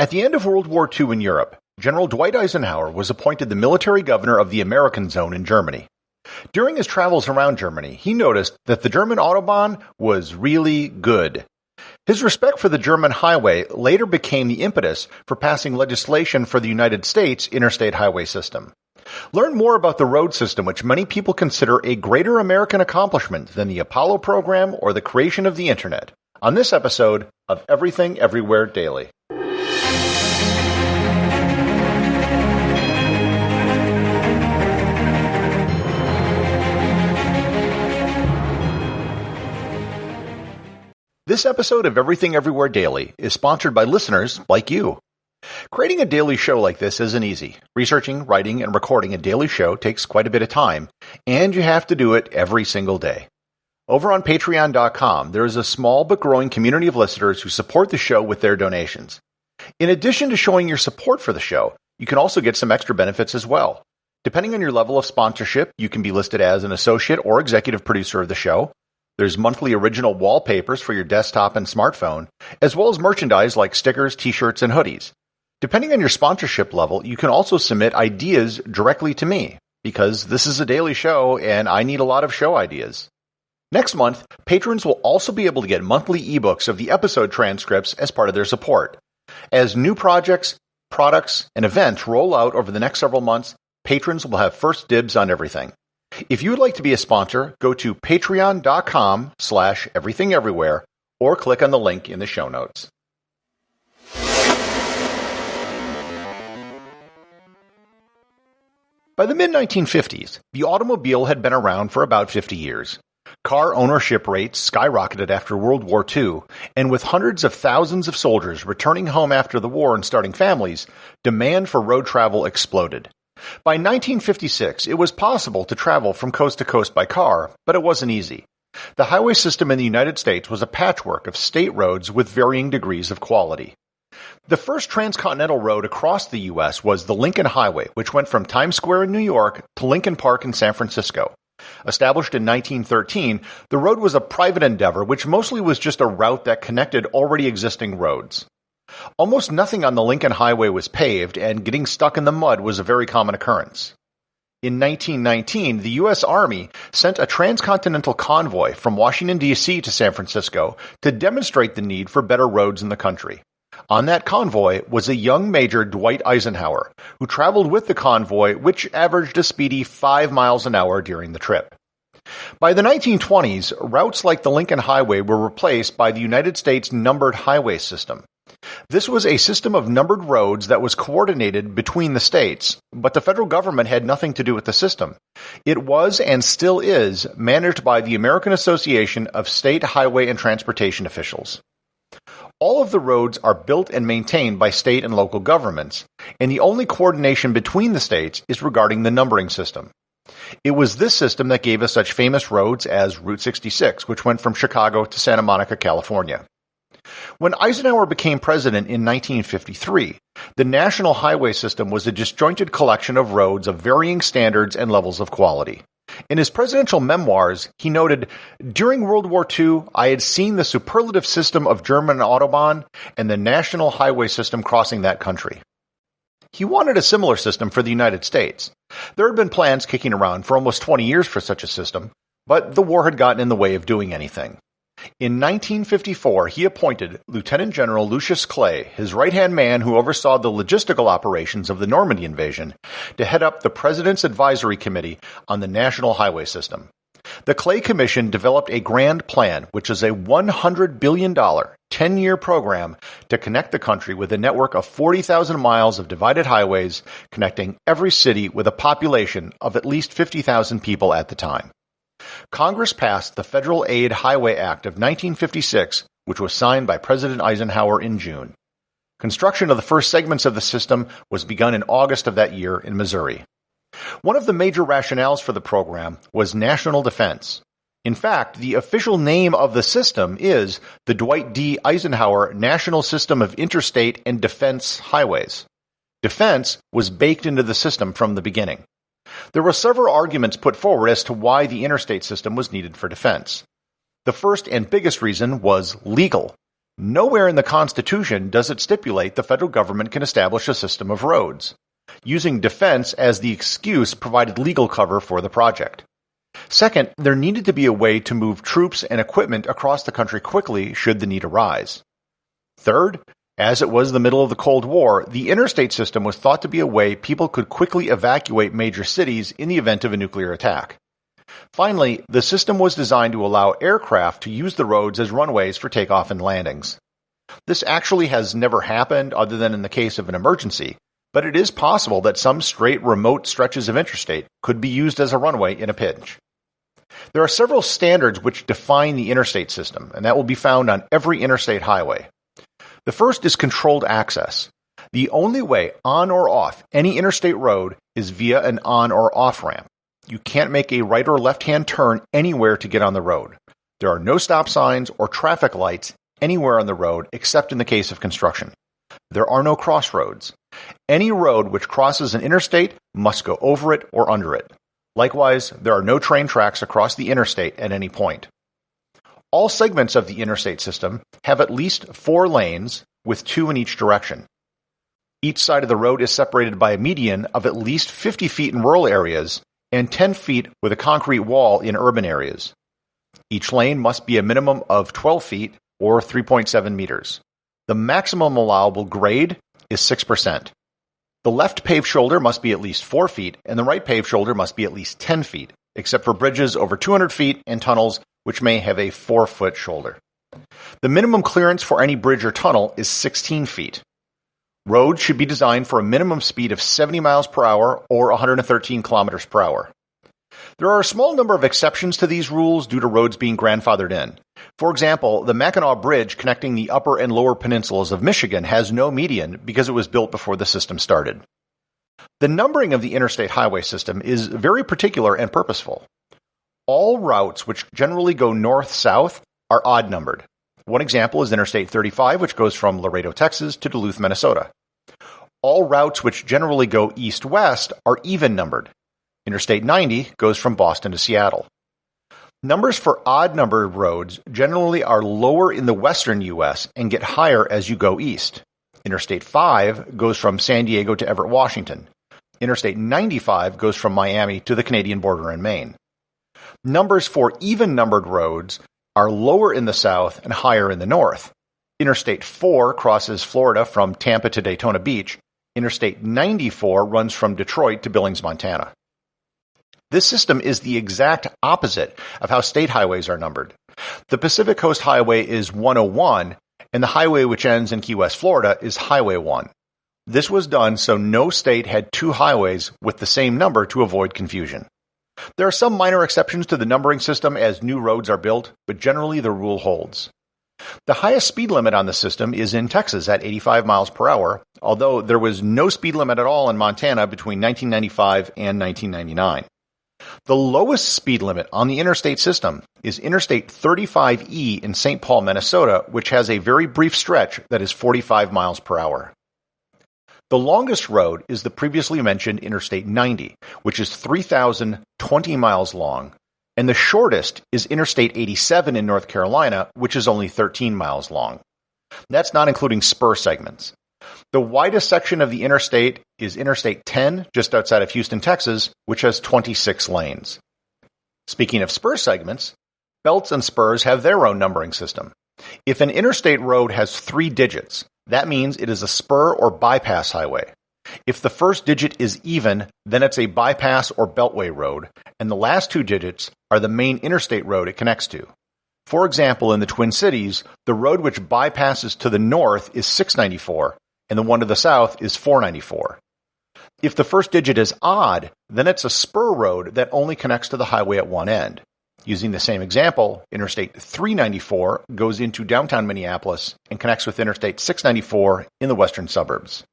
At the end of World War II in Europe, General Dwight Eisenhower was appointed the military governor of the American Zone in Germany. During his travels around Germany, he noticed that the German autobahn was really good. His respect for the German highway later became the impetus for passing legislation for the United States Interstate highway system. Learn more about the road system, which many people consider a greater American accomplishment than the Apollo program or the creation of the Internet, on this episode of Everything Everywhere Daily. This episode of Everything Everywhere Daily is sponsored by listeners like you. Creating a daily show like this isn't easy. Researching, writing, and recording a daily show takes quite a bit of time, and you have to do it every single day. Over on Patreon.com, there is a small but growing community of listeners who support the show with their donations. In addition to showing your support for the show, you can also get some extra benefits as well. Depending on your level of sponsorship, you can be listed as an associate or executive producer of the show. There's monthly original wallpapers for your desktop and smartphone, as well as merchandise like stickers, t-shirts, and hoodies. Depending on your sponsorship level, you can also submit ideas directly to me, because this is a daily show and I need a lot of show ideas. Next month, patrons will also be able to get monthly ebooks of the episode transcripts as part of their support. As new projects, products, and events roll out over the next several months, patrons will have first dibs on everything. If you would like to be a sponsor, go to patreon.com/everythingeverywhere or click on the link in the show notes. By the mid-1950s, the automobile had been around for about 50 years. Car ownership rates skyrocketed after World War II, and with hundreds of thousands of soldiers returning home after the war and starting families, demand for road travel exploded. By 1956, it was possible to travel from coast to coast by car, but it wasn't easy. The highway system in the United States was a patchwork of state roads with varying degrees of quality. The first transcontinental road across the U.S. was the Lincoln Highway, which went from Times Square in New York to Lincoln Park in San Francisco. Established in 1913, the road was a private endeavor which mostly was just a route that connected already existing roads. Almost nothing on the Lincoln Highway was paved, and getting stuck in the mud was a very common occurrence. In 1919, the U.S. Army sent a transcontinental convoy from Washington, D.C. to San Francisco to demonstrate the need for better roads in the country. On that convoy was a young Major Dwight Eisenhower, who traveled with the convoy, which averaged a speedy 5 miles an hour during the trip. By the 1920s, routes like the Lincoln Highway were replaced by the United States numbered highway system. This was a system of numbered roads that was coordinated between the states, but the federal government had nothing to do with the system. It was, and still is, managed by the American Association of State Highway and Transportation Officials. All of the roads are built and maintained by state and local governments, and the only coordination between the states is regarding the numbering system. It was this system that gave us such famous roads as Route 66, which went from Chicago to Santa Monica, California. When Eisenhower became president in 1953, the national highway system was a disjointed collection of roads of varying standards and levels of quality. In his presidential memoirs, he noted, "During World War II, I had seen the superlative system of German autobahn and the national highway system crossing that country." He wanted a similar system for the United States. There had been plans kicking around for almost 20 years for such a system, but the war had gotten in the way of doing anything. In 1954, he appointed Lieutenant General Lucius Clay, his right-hand man who oversaw the logistical operations of the Normandy invasion, to head up the President's Advisory Committee on the National Highway System. The Clay Commission developed a grand plan, which is a $100 billion, 10-year program to connect the country with a network of 40,000 miles of divided highways connecting every city with a population of at least 50,000 people at the time. Congress passed the Federal Aid Highway Act of 1956, which was signed by President Eisenhower in June. Construction of the first segments of the system was begun in August of that year in Missouri. One of the major rationales for the program was national defense. In fact, the official name of the system is the Dwight D. Eisenhower National System of Interstate and Defense Highways. Defense was baked into the system from the beginning. There were several arguments put forward as to why the interstate system was needed for defense. The first and biggest reason was legal. Nowhere in the Constitution does it stipulate the federal government can establish a system of roads. Using defense as the excuse provided legal cover for the project. Second, there needed to be a way to move troops and equipment across the country quickly should the need arise. Third, as it was the middle of the Cold War, the interstate system was thought to be a way people could quickly evacuate major cities in the event of a nuclear attack. Finally, the system was designed to allow aircraft to use the roads as runways for takeoff and landings. This actually has never happened other than in the case of an emergency, but it is possible that some straight remote stretches of interstate could be used as a runway in a pinch. There are several standards which define the interstate system, and that will be found on every interstate highway. The first is controlled access. The only way on or off any interstate road is via an on or off ramp. You can't make a right or left-hand turn anywhere to get on the road. There are no stop signs or traffic lights anywhere on the road except in the case of construction. There are no crossroads. Any road which crosses an interstate must go over it or under it. Likewise, there are no train tracks across the interstate at any point. All segments of the interstate system have at least 4 lanes, with 2 in each direction. Each side of the road is separated by a median of at least 50 feet in rural areas and 10 feet with a concrete wall in urban areas. Each lane must be a minimum of 12 feet or 3.7 meters. The maximum allowable grade is 6%. The left paved shoulder must be at least 4 feet, and the right paved shoulder must be at least 10 feet, except for bridges over 200 feet and tunnels which may have a 4-foot shoulder. The minimum clearance for any bridge or tunnel is 16 feet. Roads should be designed for a minimum speed of 70 miles per hour or 113 kilometers per hour. There are a small number of exceptions to these rules due to roads being grandfathered in. For example, the Makkyla Bridge connecting the upper and lower peninsulas of Michigan has no median because it was built before the system started. The numbering of the interstate highway system is very particular and purposeful. All routes which generally go north-south are odd-numbered. One example is Interstate 35, which goes from Laredo, Texas to Duluth, Minnesota. All routes which generally go east-west are even-numbered. Interstate 90 goes from Boston to Seattle. Numbers for odd-numbered roads generally are lower in the western U.S. and get higher as you go east. Interstate 5 goes from San Diego to Everett, Washington. Interstate 95 goes from Miami to the Canadian border in Maine. Numbers for even-numbered roads are lower in the south and higher in the north. Interstate 4 crosses Florida from Tampa to Daytona Beach. Interstate 94 runs from Detroit to Billings, Montana. This system is the exact opposite of how state highways are numbered. The Pacific Coast Highway is 101, and the highway which ends in Key West, Florida is Highway 1. This was done so no state had 2 highways with the same number to avoid confusion. There are some minor exceptions to the numbering system as new roads are built, but generally the rule holds. The highest speed limit on the system is in Texas at 85 miles per hour, although there was no speed limit at all in Montana between 1995 and 1999. The lowest speed limit on the interstate system is Interstate 35E in St. Paul, Minnesota, which has a very brief stretch that is 45 miles per hour. The longest road is the previously mentioned Interstate 90, which is 3,020 miles long, and the shortest is Interstate 87 in North Carolina, which is only 13 miles long. That's not including spur segments. The widest section of the interstate is Interstate 10, just outside of Houston, Texas, which has 26 lanes. Speaking of spur segments, belts and spurs have their own numbering system. If an interstate road has 3 digits, that means it is a spur or bypass highway. If the first digit is even, then it's a bypass or beltway road, and the last 2 digits are the main interstate road it connects to. For example, in the Twin Cities, the road which bypasses to the north is 694, and the one to the south is 494. If the first digit is odd, then it's a spur road that only connects to the highway at one end. Using the same example, Interstate 394 goes into downtown Minneapolis and connects with Interstate 694 in the western suburbs.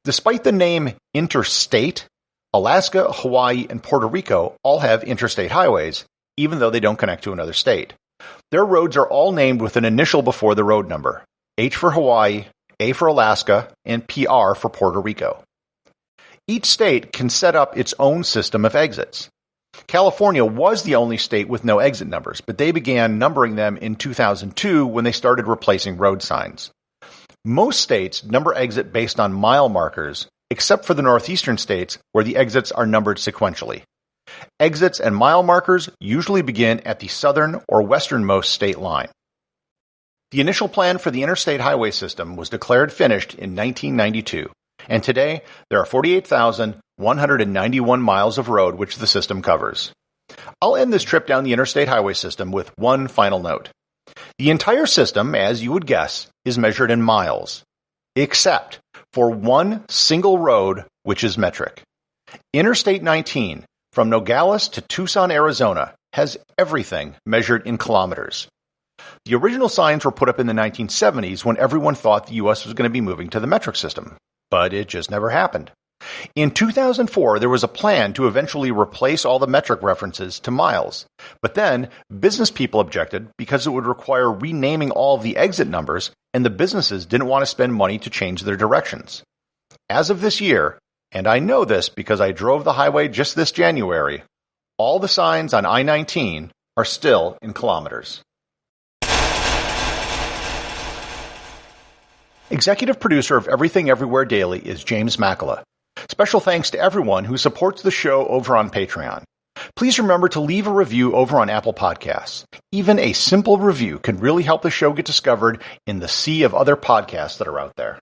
Despite the name Interstate, Alaska, Hawaii, and Puerto Rico all have interstate highways, even though they don't connect to another state. Their roads are all named with an initial before the road number: H for Hawaii, A for Alaska, and PR for Puerto Rico. Each state can set up its own system of exits. California was the only state with no exit numbers, but they began numbering them in 2002 when they started replacing road signs. Most states number exit based on mile markers, except for the northeastern states where the exits are numbered sequentially. Exits and mile markers usually begin at the southern or westernmost state line. The initial plan for the interstate highway system was declared finished in 1992, and today there are 48,191 miles of road which the system covers. I'll end this trip down the interstate highway system with one final note. The entire system, as you would guess, is measured in miles, except for one single road which is metric. Interstate 19, from Nogales to Tucson, Arizona, has everything measured in kilometers. The original signs were put up in the 1970s when everyone thought the U.S. was going to be moving to the metric system, but it just never happened. In 2004, there was a plan to eventually replace all the metric references to miles, but then business people objected because it would require renaming all of the exit numbers, and the businesses didn't want to spend money to change their directions. As of this year, and I know this because I drove the highway just this January, all the signs on I-19 are still in kilometers. Executive producer of Everything Everywhere Daily is James Makkyla. Special thanks to everyone who supports the show over on Patreon. Please remember to leave a review over on Apple Podcasts. Even a simple review can really help the show get discovered in the sea of other podcasts that are out there.